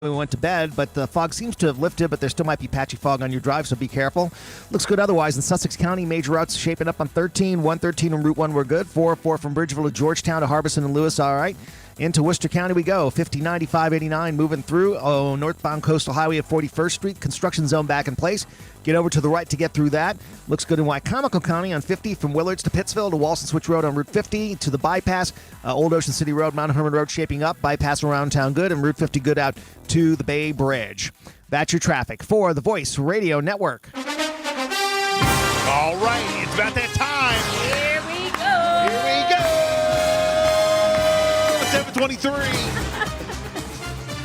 We went to bed, but the fog seems to have lifted, but there still might be patchy fog on your drive, so be careful. Looks good otherwise. In Sussex County, major routes shaping up on 13. 113 on Route 1, we're good. 404 from Bridgeville to Georgetown to Harbison and Lewis, all right. Into Worcester County we go. 50, 95, 89 moving through. Oh, northbound Coastal Highway at 41st Street. Construction zone back in place. Get over to the right to get through that. Looks good in Wycomico County on 50 from Willards to Pittsville to Walson Switch Road on Route 50 to the bypass. Old Ocean City Road, Mount Herman Road shaping up. Bypass around town good, and Route 50 good out to the Bay Bridge. That's your traffic for the Voice Radio Network. All right, it's about that time. Here we go. Here we go. 7:23.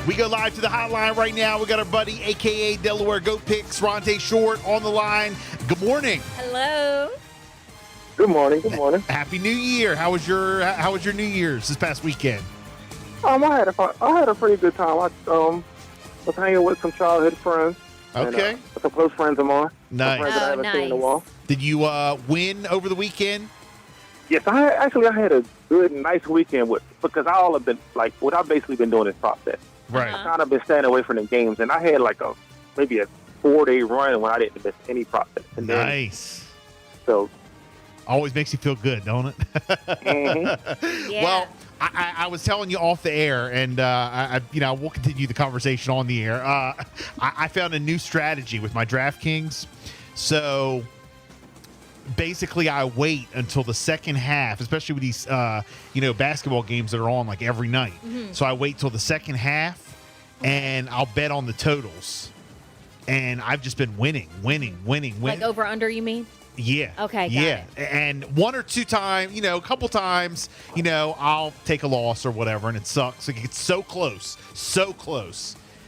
We go live to the hotline right now. We got our buddy, a.k.a. Delaware Goat Picks, Rontay Short, on the line. Good morning. Hello. Good morning. Good morning. Happy New Year. How was your New Year's this past weekend? I had a pretty good time. I was hanging with some childhood friends. Okay. And, some close friends of mine. Nice. Some friends that I haven't seen in a Nice. while. Did you win over the weekend? Yes, I had a good, nice weekend because I've basically been doing is prop bet. Right. Uh-huh. Kind of been staying away from the games, and I had maybe a 4-day run when I didn't miss any prop bets. And then, Nice. so Always makes you feel good, don't it? Yeah. Well, I was telling you off the air, and we'll continue the conversation on the air. I found a new strategy with my DraftKings. So basically, I wait until the second half, especially with these basketball games that are on like every night. Mm-hmm. So I wait till the second half, and I'll bet on the totals. And I've just been winning. Like over under, you mean? Yeah. Okay, got Yeah. it. And one or two times, a couple times, I'll take a loss or whatever, and it sucks. Like, it's so close.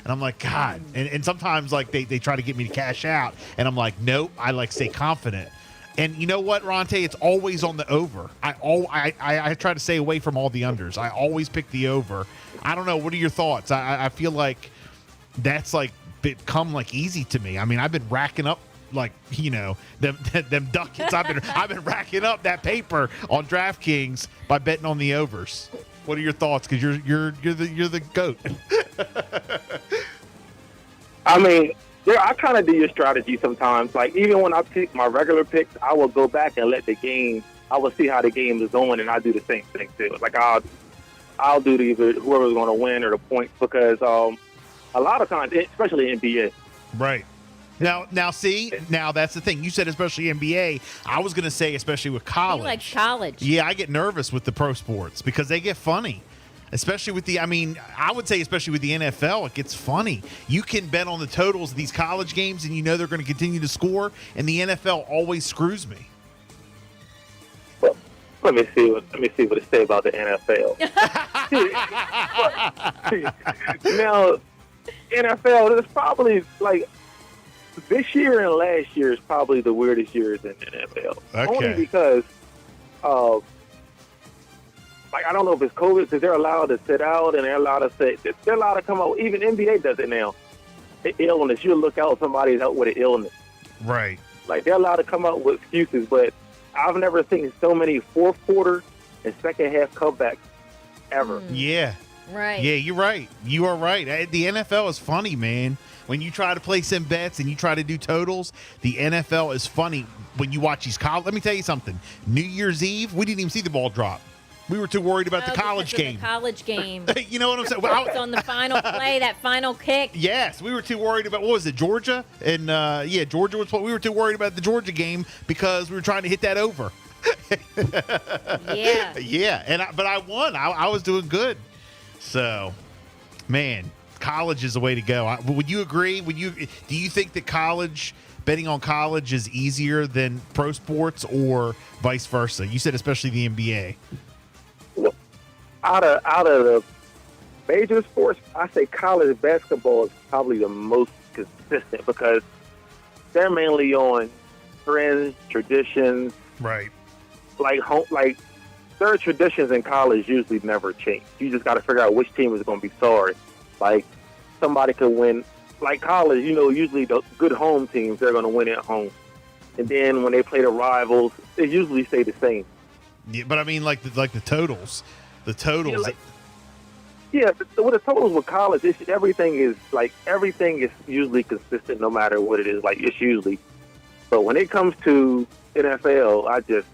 And I'm like, God. And sometimes, like, they try to get me to cash out, and I'm like, nope. I stay confident. And you know what, Rontay? It's always on the over. I try to stay away from all the unders. I always pick the over. I don't know. What are your thoughts? I feel like that's like become like easy to me. I mean, I've been racking up them ducats. I've been racking up that paper on DraftKings by betting on the overs. What are your thoughts? Because you're the goat. I mean, I kind of do your strategy sometimes. Like, even when I pick my regular picks, I will go back and I will see how the game is going, and I do the same thing too. Like, I'll do either whoever's going to win or the points, because a lot of times, especially NBA. Right. Now, that's the thing. You said especially NBA. I was going to say especially with college. You like college. Yeah, I get nervous with the pro sports because they get funny. Especially with I would say especially with the NFL, it gets funny. You can bet on the totals of these college games, and they're going to continue to score, and the NFL always screws me. Well, let me see what it say about the NFL. Now, NFL, there's probably like this year and last year is probably the weirdest years in the NFL. Okay. Only because I don't know if it's COVID, because they're allowed to sit out and they're allowed to come out. Even NBA does it now. Illness, you look out, somebody's out with an illness. Right. Like, they're allowed to come out with excuses, but I've never seen so many fourth quarter and second half comebacks ever. Yeah. Right. Yeah, you're right. You are right. The NFL is funny, man. When you try to place in bets and you try to do totals, the NFL is funny when you watch these college. Let me tell you something. New Year's Eve, we didn't even see the ball drop. We were too worried about the college because of game. The college game. You know what I'm saying? Well, It's on the final play, that final kick. yes, we were too worried about, what was it, Georgia? And, Georgia was what we were too worried about the Georgia game because we were trying to hit that over. Yeah. Yeah, but I won. I was doing good. So, man, college is the way to go. Would you agree? Do you think that betting on college is easier than pro sports or vice versa? You said especially the NBA. Out of the major sports, I say college basketball is probably the most consistent because they're mainly on trends, traditions. Right. Like their traditions in college usually never change. You just got to figure out which team is going to be sorry. Like, somebody could win. Like college, usually the good home teams, they're going to win at home. And then when they play the rivals, they usually stay the same. Yeah, but I mean, like the totals. The totals. Yeah, with the totals with college, everything is usually consistent no matter what it is. Like it's usually, but when it comes to NFL,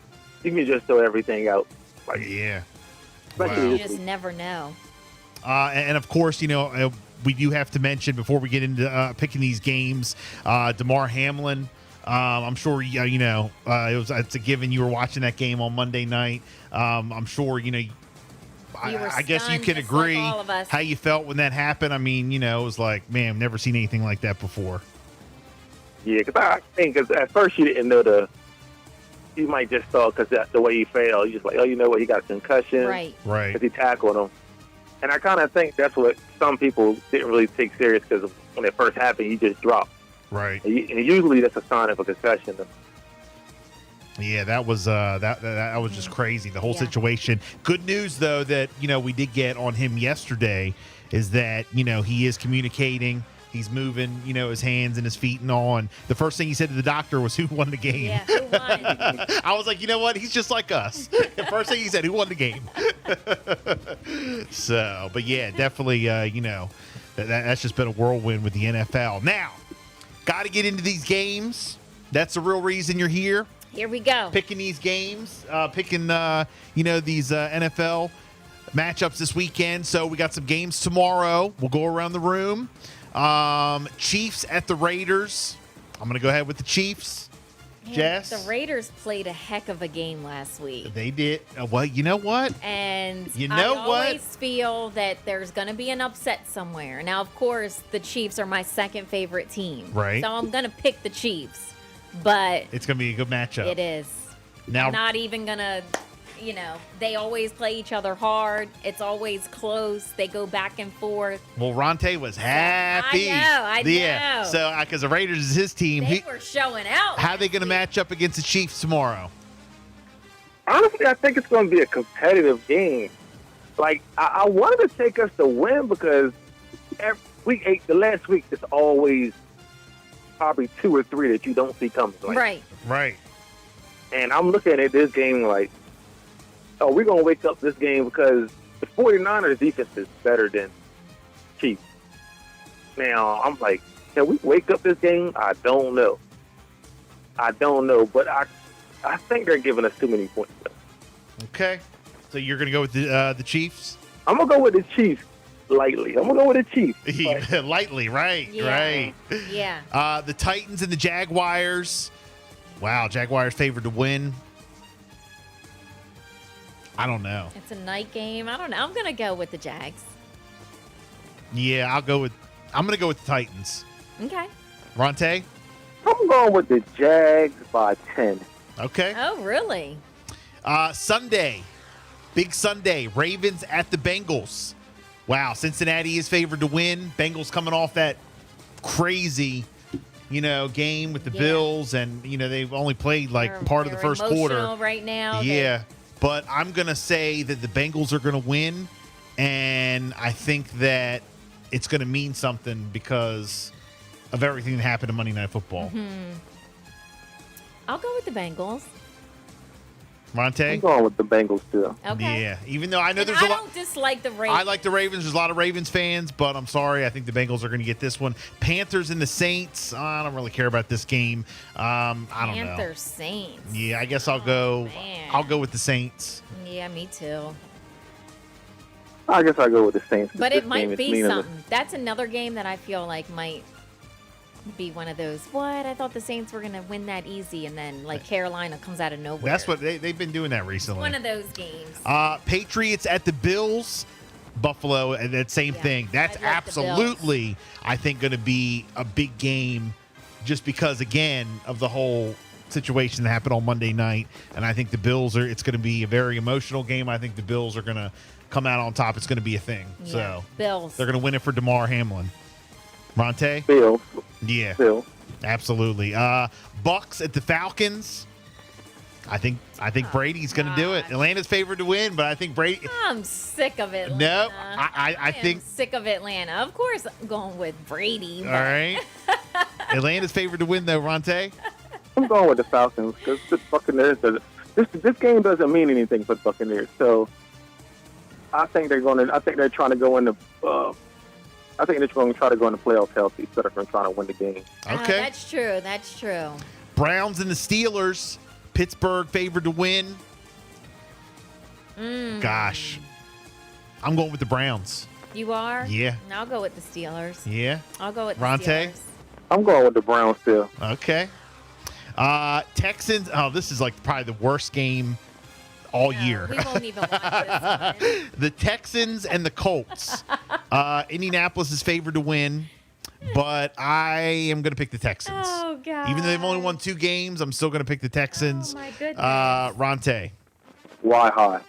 you can just throw everything out. Like Yeah. especially You this just week. never know. And of course, we do have to mention before we get into picking these games, DeMar Hamlin. I'm sure it's a given. You were watching that game on Monday night. I'm sure I guess you stunned, can just like agree all of us. how you felt when that happened. I mean, it was like, man, I've never seen anything like that before. Yeah, because I think at first you didn't know you might just thought because the way he fell, you just like, oh, you know what, he got a concussion. Right. Right. Because he tackled him. And I kind of think that's what some people didn't really take serious because when it first happened, he just dropped. Right. And usually that's a sign of a concussion. Yeah, that was that was just crazy. The whole Yeah. situation. Good news though that we did get on him yesterday is that he is communicating. He's moving, his hands and his feet and all. And the first thing he said to the doctor was, "Who won the game?" Yeah, who won? I was like, you know what? He's just like us. The first thing he said, "Who won the game?" So, but yeah, definitely, that's just been a whirlwind with the NFL. Now, got to get into these games. That's the real reason you're here. Here we go. Picking these games, picking these NFL matchups this weekend. So we got some games tomorrow. We'll go around the room. Chiefs at the Raiders. I'm gonna go ahead with the Chiefs. Man, Jess? The Raiders played a heck of a game last week. They did. Well, you know what? And You know I what? always feel that there's going to be an upset somewhere. Now, of course, the Chiefs are my second favorite team. Right. So I'm going to pick the Chiefs. But It's gonna be a good matchup. it is. Now, I'm not even going to, they always play each other hard. It's always close. They go back and forth. well, Rontay was happy. I Yeah. know. So, because the Raiders is his team, They were showing out. how they going to last match up against the Chiefs tomorrow? Honestly, I think it's going to be a competitive game. Like, I wanted to take us to win because week 8, the last week, it's always probably 2 or 3 that you don't see coming. week. Like, Right. Right. And I'm looking at this game like, oh, we're going to wake up this game because the 49ers defense is better than Chiefs. Now, I'm like, can we wake up this game? I don't know. But I think they're giving us too many points. Okay. So you're going to go with the Chiefs? I'm going to go with the Chiefs lightly. But Lightly, right? Yeah. Right. Yeah. The Titans and the Jaguars. Wow, Jaguars favored to win. I don't know. It's a night game. I don't know. I'm going to go with the Jags. Yeah, I'm going to go with the Titans. Okay. Rontay? I'm going with the Jags by 10. Okay. Oh, really? Sunday. Big Sunday. Ravens at the Bengals. Wow, Cincinnati is favored to win. Bengals coming off that crazy, game with the Yeah. Bills, and they've only played like part of the They're first quarter. emotional right now. Yeah, but I'm gonna say that the Bengals are gonna win, and I think that it's gonna mean something because of everything that happened in Monday Night Football. I'll go with the Bengals. I'm Rontay? going with the Bengals, too. Okay. Yeah, even though I know And there's I a lot. don't dislike the Ravens. I like the Ravens. There's a lot of Ravens fans, but I'm sorry. I think the Bengals are going to get this one. Panthers and the Saints. I don't really care about this game. I don't know. Panthers, Saints. Yeah, I guess I'll go. man. I'll go with the Saints. Yeah, me too. I guess I'll go with the Saints. But This it might game is be meaningless. something. That's another game that I feel like might be one of those. What? I thought the Saints were going to win that easy, and then like Carolina comes out of nowhere. That's what they've been doing that recently. One of those games. Patriots at the Bills. Buffalo, and that same Yeah, thing. That's I like the Bills. absolutely, I think, going to be a big game just because, again, of the whole situation that happened on Monday night. And I think the Bills it's going to be a very emotional game. I think the Bills are going to come out on top. It's going to be a thing. Yeah. So Bills. they're going to win it for DeMar Hamlin. Rontay? Bills. Yeah, Bills. absolutely. Bucks at the Falcons. I think Brady's going to do it. gosh. Atlanta's favored to win, but I think Brady. I'm sick of Atlanta. No, I am think. sick of Atlanta. Of course, I'm going with Brady. All right. Atlanta's favored to win, though, Rontay. I'm going with the Falcons because the Buccaneers. This game doesn't mean anything for the Buccaneers. So I think they're going to. I think they're trying to go in the. I think they're going to try to go in the playoffs healthy instead of trying to win the game. Okay. That's true. That's true. Browns and the Steelers. Pittsburgh favored to win. Gosh. I'm going with the Browns. You are? Yeah. I'll go with the Steelers. Yeah. I'll go with the Rontay? Steelers. I'm going with the Browns still. Okay. Texans. Oh, this is like probably the worst game all year. We won't even watch this one. The Texans and the Colts. Indianapolis is favored to win, but I am going to pick the Texans. Oh, God. Even though they've only won 2 games, I'm still going to pick the Texans. Oh, my goodness. Ronte. Why high?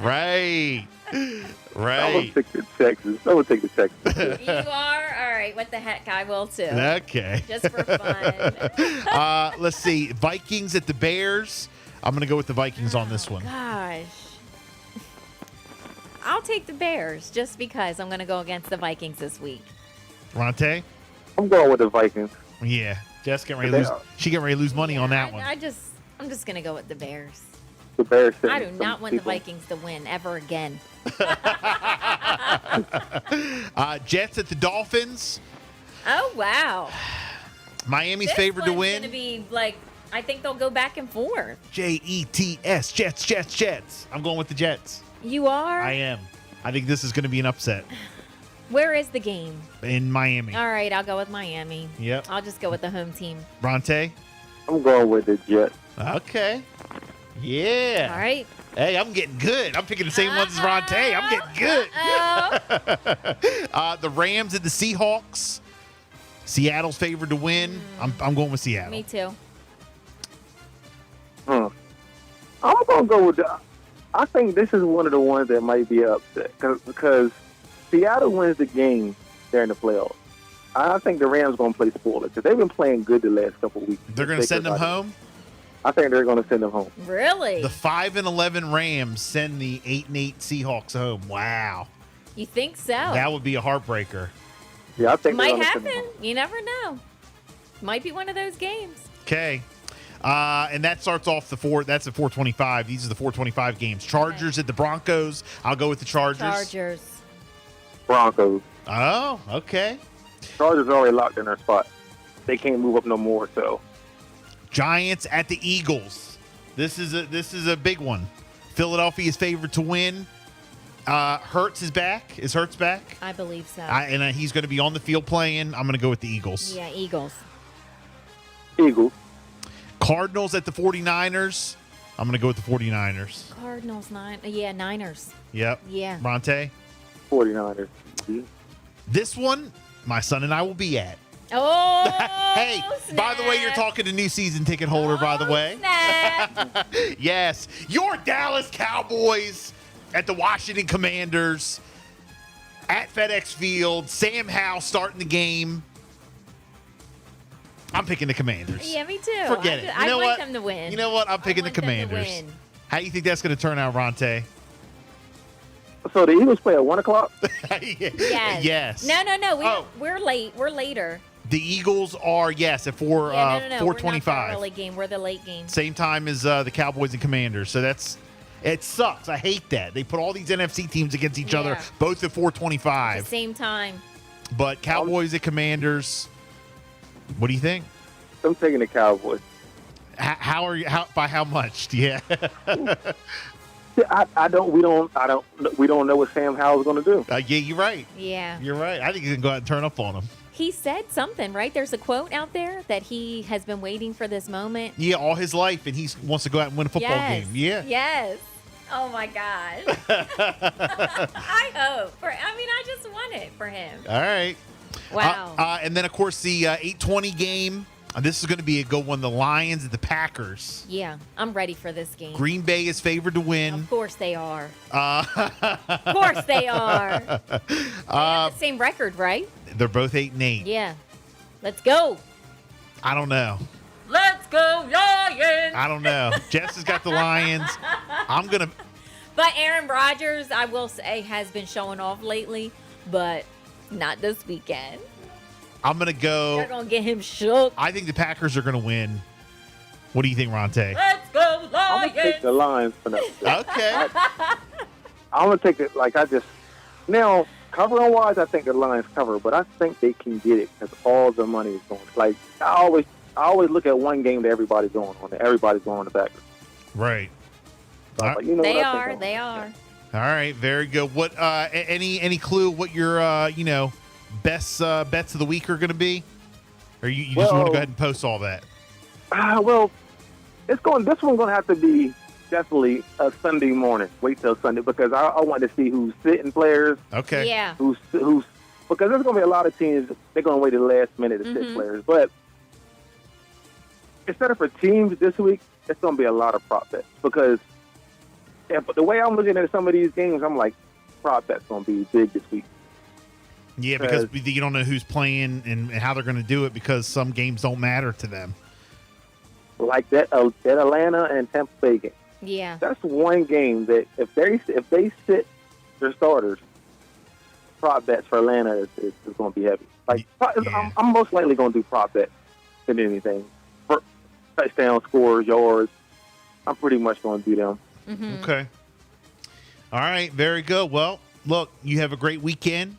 Right. I Right. would pick the Texans. I would take the Texans. You are? All right. What the heck? I will, too. Okay. Just for fun. Let's see. Vikings at the Bears. I'm going to go with the Vikings on this one. Gosh. I'll take the Bears just because I'm going to go against the Vikings this week. Ronte? I'm going with the Vikings. Yeah. Jess getting ready to lose. She getting ready to lose money on that one. I'm just going to go with the Bears. The Bears. I do not want the Vikings to win ever again. Jets at the Dolphins. Oh, wow. Miami's This favored to one's win. going to be like, I think they'll go back and forth. Jets. Jets. I'm going with the Jets. You are? I am. I think this is going to be an upset Where is the game? in Miami. All right, I'll go with Miami. Yep. I'll just go with the home team. Ronte? I'm going with the Jets. Okay. Yeah. All right. Hey, I'm getting good. I'm picking the same ones as Ronte. I'm getting good. Oh, The Rams at the Seahawks. Seattle's favored to win. I'm going with Seattle. me too. I'm going to go with the. I think this is one of the ones that might be upset because Seattle wins the game during the playoffs. I think the Rams going to play spoiler because they've been playing good the last couple of weeks. They're going to send them home? I think they're going to send them home. Really? The 5-11 Rams send the 8-8 Seahawks home. Wow. You think so? That would be a heartbreaker. Yeah, I think they're Might gonna send them happen. home. You never know. Might be one of those games. Okay. And that starts off that's the 425. These are the 425 games. Chargers at the Broncos. I'll go with the Chargers. Chargers. Broncos. Oh, okay. Chargers are already locked in their spot. They can't move up no more. So Giants at the Eagles. This is a big one. Philadelphia is favored to win. Hurts is back. Is Hurts back? I believe so. He's going to be on the field playing. I'm going to go with the Eagles. Yeah, Eagles. Eagles. Cardinals at the 49ers. I'm going to go with the 49ers. Cardinals, Niners. Yep. Yeah. Ronte? 49ers. This one, my son and I will be at. Oh, Hey, by the way, you're talking to new season ticket holder, by the way. Snap. Yes. Your Dallas Cowboys at the Washington Commanders at FedEx Field. Sam Howell starting the game. I'm picking the Commanders. Yeah, me too. Forget it. You I know want what? them to win. You know what? I'm picking the want them to Commanders. win. How do you think that's going to turn out, Ronte? So the Eagles play at 1 o'clock. Yes. Yes. No. We're late. We're later. The Eagles are, yes, at 4 Yeah, no. 425. We're not the early game. We're the late game. Same time as the Cowboys and Commanders. So it sucks. I hate that. They put all these NFC teams against each other, Yeah. both at At the 425. same time. But Cowboys and Commanders, what do you think? I'm taking the Cowboys. How are you? By how much? Yeah. We don't know what Sam Howell's going to do. Yeah, you're right. Yeah. You're right. I think he's gonna go out and turn up on him. He said something, right? There's a quote out there that he has been waiting for this moment. Yeah, all his life, and he wants to go out and win a football game. Yeah. Yes. Oh my gosh. I hope. I just want it for him. All right. Wow. And then of course the 8:20 game. This is going to be a good one. The Lions and the Packers. Yeah, I'm ready for this game. Green Bay is favored to win. Of course they are. Of course they are. They have the same record, right? They're both 8-8. Yeah. Let's go. I don't know. Let's go, Lions. I don't know. Jess has got the Lions. I'm gonna. But Aaron Rodgers, I will say, has been showing off lately, but not this weekend. I'm gonna go. They're gonna get him shook. I think the Packers are gonna win. What do you think, Ronte? Let's go, I'm gonna take the Lions for now. Okay. I'm gonna take it. Now covering wise, I think the Lions cover, but I think they can get it because all the money is going. Like I always look at one game that everybody's going on. Everybody's going on the back. Right. So I was like, you know They what, I are. think They are. All right. Very good. What? Any clue what your best bets of the week are going to be? Or you just want to go ahead and post all that? Well, this one's going to have to be definitely a Sunday morning. Wait till Sunday because I want to see who's sitting players. Okay. Yeah. Who's because there's going to be a lot of teams they're going to wait to the last minute to sit players. But instead of for teams this week, it's going to be a lot of prop bets because the way I'm looking at some of these games, I'm like prop bets going to be big this week. Yeah, because you don't know who's playing and how they're going to do it because some games don't matter to them. Like that Atlanta and Tampa Bay game. Yeah. That's one game that if they sit their starters, prop bets for Atlanta is going to be heavy. Like I'm most likely going to do prop bets than anything. For touchdown scores, yards, I'm pretty much going to do them. Mm-hmm. Okay. All right. Very good. Well, look, you have a great weekend.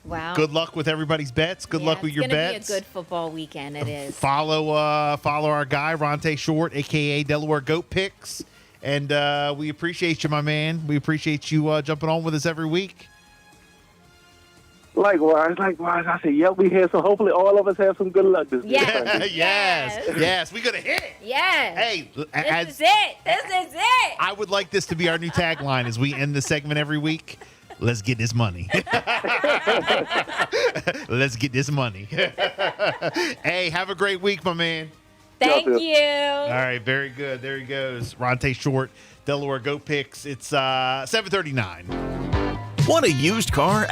Wow. Good luck with everybody's bets. Good luck with your bets. It's going to be a good football weekend. It is. Follow our guy, Rontay Short, a.k.a. Delaware Goat Picks. And we appreciate you, my man. We appreciate you jumping on with us every week. Likewise. I said, yep, we had some. Hopefully, all of us have some good luck this week. Yes. We're going to hit it. Yes. Hey, This is it. I would like this to be our new tagline as we end the segment every week. Let's get this money. Let's get this money. Hey, have a great week, my man. Thank you. All right, very good. There he goes. Rontay Short, Delaware Go Picks. It's 7:39. Want a used car?